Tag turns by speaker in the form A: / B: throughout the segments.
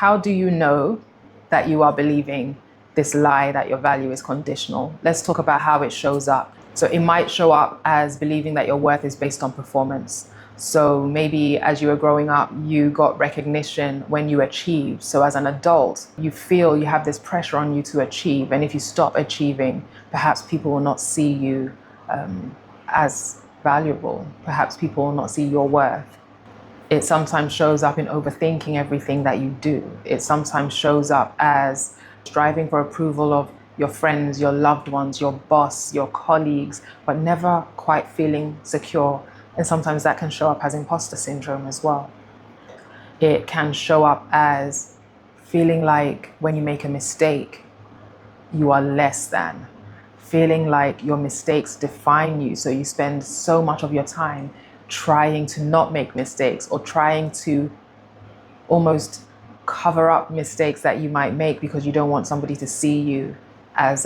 A: how do you know that you are believing this lie that your value is conditional? Let's talk about how it shows up. So it might show up as believing that your worth is based on performance. So maybe as you were growing up, you got recognition when you achieved. So as an adult, you feel you have this pressure on you to achieve. And if you stop achieving, perhaps people will not see you as valuable. Perhaps people will not see your worth. It sometimes shows up in overthinking everything that you do. It sometimes shows up as striving for approval of your friends, your loved ones, your boss, your colleagues, but never quite feeling secure. And sometimes that can show up as imposter syndrome as well. It can show up as feeling like when you make a mistake, you are less than. Feeling like your mistakes define you. So you spend so much of your time trying to not make mistakes or trying to almost cover up mistakes that you might make because you don't want somebody to see you as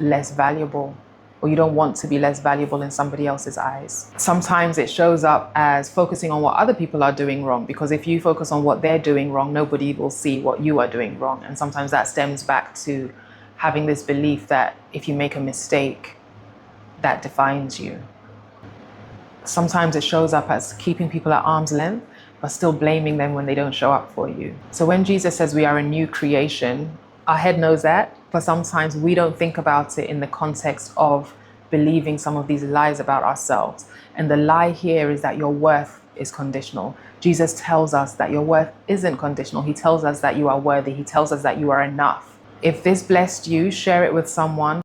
A: less valuable, or you don't want to be less valuable in somebody else's eyes. Sometimes it shows up as focusing on what other people are doing wrong, because if you focus on what they're doing wrong, nobody will see what you are doing wrong. And sometimes that stems back to having this belief that if you make a mistake, that defines you. Sometimes it shows up as keeping people at arm's length, but still blaming them when they don't show up for you. So when Jesus says we are a new creation, our head knows that, but sometimes we don't think about it in the context of believing some of these lies about ourselves. And the lie here is that your worth is conditional. Jesus tells us that your worth isn't conditional. He tells us that you are worthy. He tells us that you are enough. If this blessed you, share it with someone.